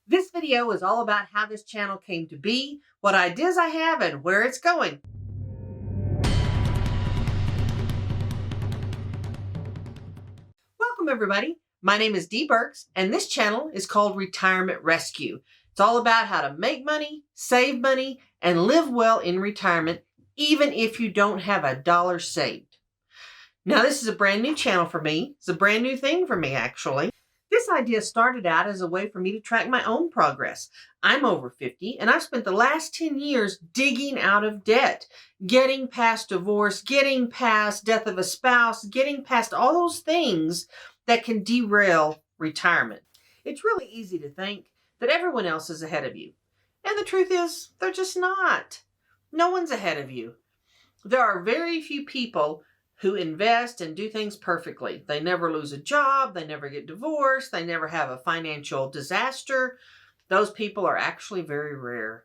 This video is all about how this channel came to be, what ideas I have, and where it's going. Welcome everybody. My name is Dee Burks, and this channel is called Retirement Rescue. It's all about how to make money, save money, and live well in retirement, even if you don't have a dollar saved. Now, this is a brand new channel for me. It's a brand new thing for me, actually. This idea started out as a way for me to track my own progress. I'm over 50, and I've spent the last 10 years digging out of debt, getting past divorce, getting past death of a spouse, getting past all those things that can derail retirement. It's really easy to think that everyone else is ahead of you. And the truth is, they're just not. No one's ahead of you. There are very few people who invest and do things perfectly. They never lose a job, they never get divorced, they never have a financial disaster. Those people are actually very rare.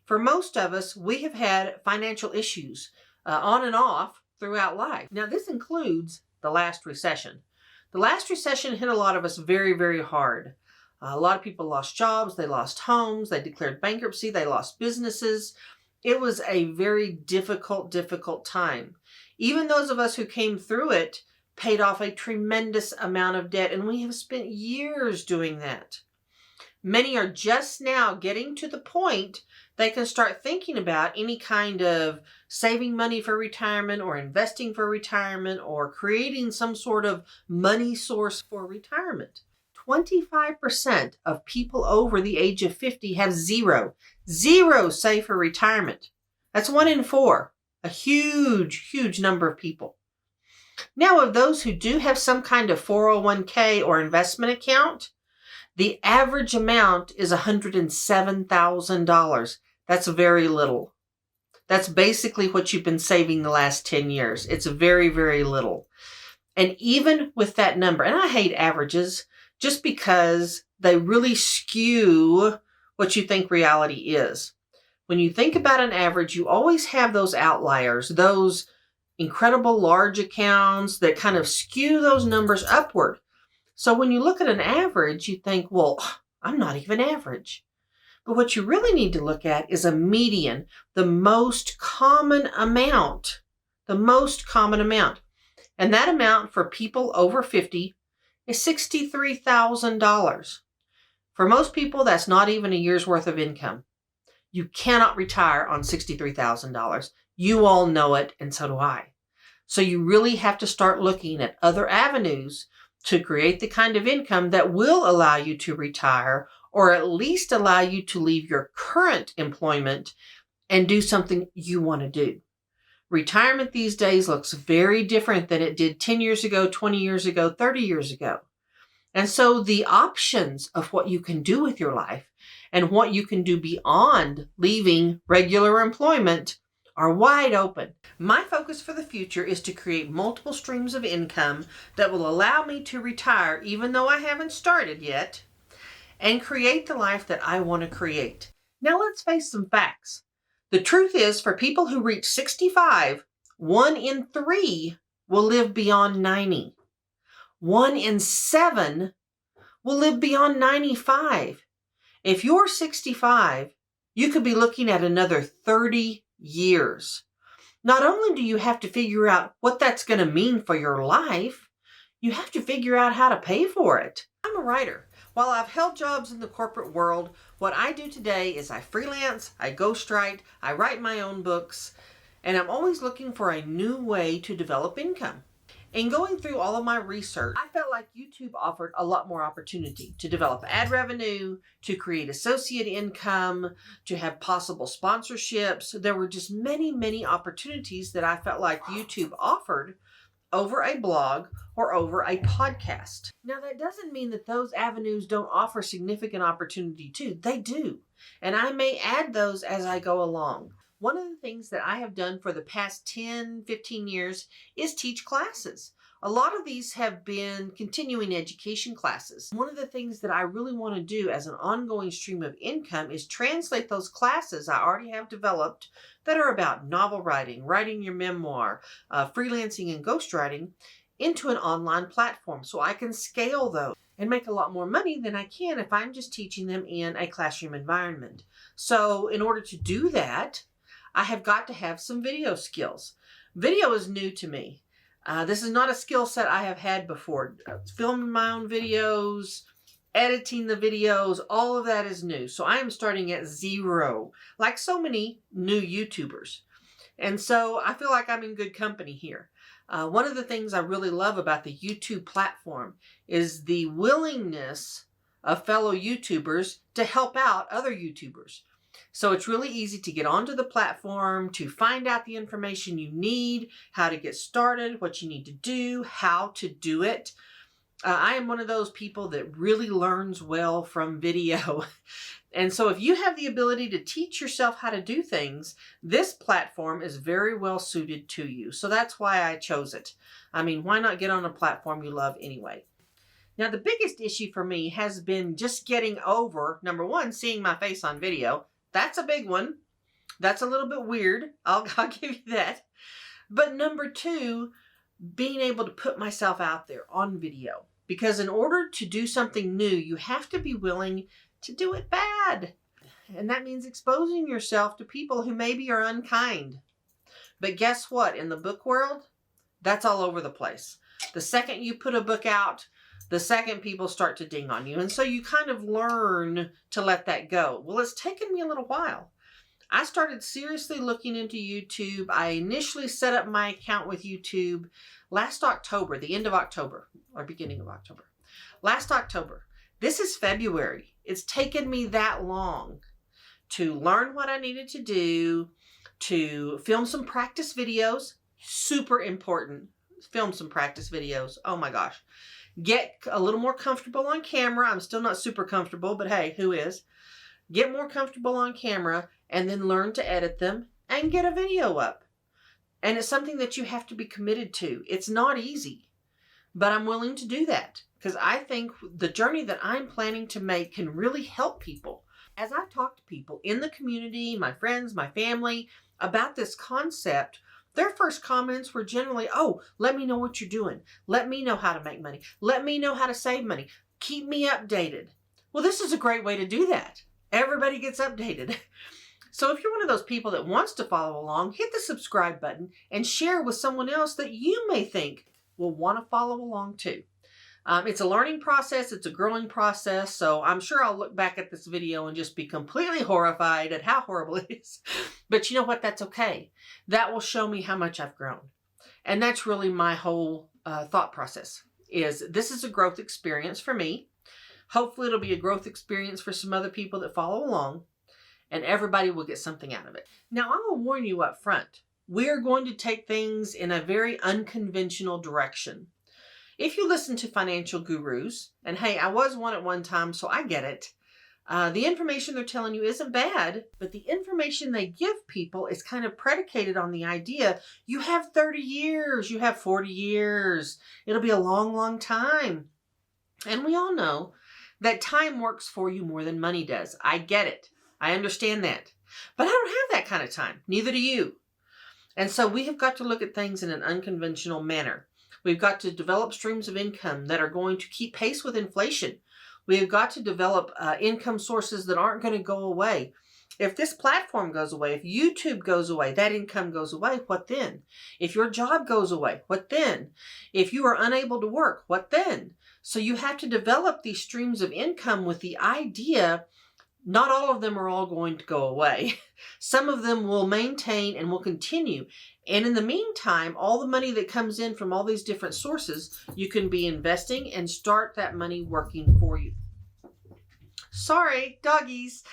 For most of us, we have had financial issues on and off throughout life. Now, this includes the last recession. The last recession hit a lot of us very, very hard. A lot of people lost jobs, they lost homes, they declared bankruptcy, they lost businesses. It was a very difficult time. Even those of us who came through it paid off a tremendous amount of debt, and we have spent years doing that. Many are just now getting to the point they can start thinking about any kind of saving money for retirement or investing for retirement or creating some sort of money source for retirement. 25% of people over the age of 50 have zero saved for retirement. That's 1 in 4. A huge number of people. Now, of those who do have some kind of 401k or investment account, the average amount is $107,000. That's very little. That's basically what you've been saving the last 10 years. It's very, very little. And even with that number, and I hate averages just because they really skew what you think reality is. When you think about an average, you always have those outliers, those incredible large accounts that kind of skew those numbers upward. So when you look at an average, you think, well, I'm not even average. But what you really need to look at is a median, the most common amount. And that amount for people over 50 is $63,000. For most people, that's not even a year's worth of income. You cannot retire on $63,000. You all know it, and so do I. So you really have to start looking at other avenues to create the kind of income that will allow you to retire, or at least allow you to leave your current employment and do something you want to do. Retirement these days looks very different than it did 10 years ago, 20 years ago, 30 years ago. And so the options of what you can do with your life and what you can do beyond leaving regular employment are wide open. My focus for the future is to create multiple streams of income that will allow me to retire, even though I haven't started yet, and create the life that I want to create. Now let's face some facts. The truth is, for people who reach 65, 1 in 3 will live beyond 90. 1 in 7 will live beyond 95. If you're 65, you could be looking at another 30 years. Not only do you have to figure out what that's going to mean for your life, you have to figure out how to pay for it. I'm a writer. While I've held jobs in the corporate world, what I do today is I freelance, I ghostwrite, I write my own books, and I'm always looking for a new way to develop income. In going through all of my research, I felt like YouTube offered a lot more opportunity to develop ad revenue, to create associate income, to have possible sponsorships. There were just many opportunities that I felt like YouTube offered over a blog or over a podcast. Now, that doesn't mean that those avenues don't offer significant opportunity too. They do. And I may add those as I go along. One of the things that I have done for the past 10, 15 years is teach classes. A lot of these have been continuing education classes. One of the things that I really want to do as an ongoing stream of income is translate those classes I already have developed that are about novel writing, writing your memoir, freelancing and ghostwriting into an online platform so I can scale those. and make a lot more money than I can if I'm just teaching them in a classroom environment. So in order to do that, I have got to have some video skills. Video is new to me. This is not a skill set I have had before. Filming my own videos, editing the videos, all of that is new. So I am starting at zero, like so many new YouTubers. And so I feel like I'm in good company here. One of the things I really love about the YouTube platform is the willingness of fellow YouTubers to help out other YouTubers. So it's really easy to get onto the platform, to find out the information you need, how to get started, what you need to do, how to do it. I am one of those people that really learns well from video. And so if you have the ability to teach yourself how to do things, this platform is very well suited to you. So that's why I chose it. I mean, why not get on a platform you love anyway? Now, the biggest issue for me has been just getting over, number one, seeing my face on video. That's a big one. That's a little bit weird. I'll give you that. But number two, being able to put myself out there on video. Because in order to do something new, you have to be willing to do it bad. And that means exposing yourself to people who maybe are unkind. But guess what? In the book world, that's all over the place. The second you put a book out, the second people start to ding on you. And so you kind of learn to let that go. Well, it's taken me a little while. I started seriously looking into YouTube. I initially set up my account with YouTube last October, the end of October, or beginning of October. Last October. This is February. It's taken me that long to learn what I needed to do, to film some practice videos. Super important. Film some practice videos. Oh my gosh. Get a little more comfortable on camera. I'm still not super comfortable, but hey, who is? Get more comfortable on camera and then learn to edit them and get a video up. And it's something that you have to be committed to. It's not easy, but I'm willing to do that because I think the journey that I'm planning to make can really help people. As I've talked to people in the community, my friends, my family, about this concept, their first comments were generally, oh, let me know what you're doing. Let me know how to make money. Let me know how to save money. Keep me updated. Well, this is a great way to do that. Everybody gets updated. So if you're one of those people that wants to follow along, hit the subscribe button and share with someone else that you may think will want to follow along too. It's a learning process. It's a growing process. So I'm sure I'll look back at this video and just be completely horrified at how horrible it is. But you know what? That's okay. That will show me how much I've grown. And that's really my whole thought process is this is a growth experience for me. Hopefully it'll be a growth experience for some other people that follow along. And everybody will get something out of it. Now, I will warn you up front. We're going to take things in a very unconventional direction. If you listen to financial gurus, and hey, I was one at one time, so I get it. The information they're telling you isn't bad, but the information they give people is kind of predicated on the idea you have 30 years, you have 40 years. It'll be a long, long time. And we all know that time works for you more than money does. I get it. I understand that. But I don't have that kind of time. Neither do you. And so we have got to look at things in an unconventional manner. We've got to develop streams of income that are going to keep pace with inflation. We've got to develop income sources that aren't going to go away. If this platform goes away, if YouTube goes away, that income goes away, what then? If your job goes away, what then? If you are unable to work, what then? So you have to develop these streams of income with the idea not all of them are all going to go away. Some of them will maintain and will continue. And in the meantime, all the money that comes in from all these different sources, you can be investing and start that money working for you. Sorry, doggies.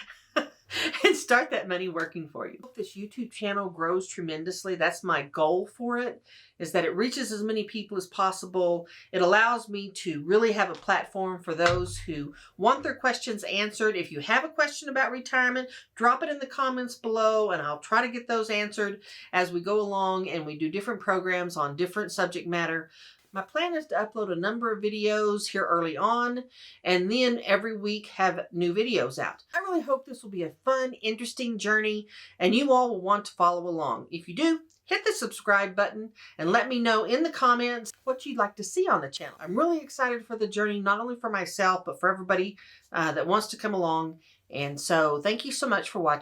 And start that money working for you. This YouTube channel grows tremendously. That's my goal for it, is that it reaches as many people as possible. It allows me to really have a platform for those who want their questions answered. If you have a question about retirement, drop it in the comments below and I'll try to get those answered as we go along and we do different programs on different subject matter. My plan is to upload a number of videos here early on, and then every week have new videos out. I really hope this will be a fun, interesting journey, and you all will want to follow along. If you do, hit the subscribe button and let me know in the comments what you'd like to see on the channel. I'm really excited for the journey, not only for myself, but for everybody that wants to come along. And so thank you so much for watching.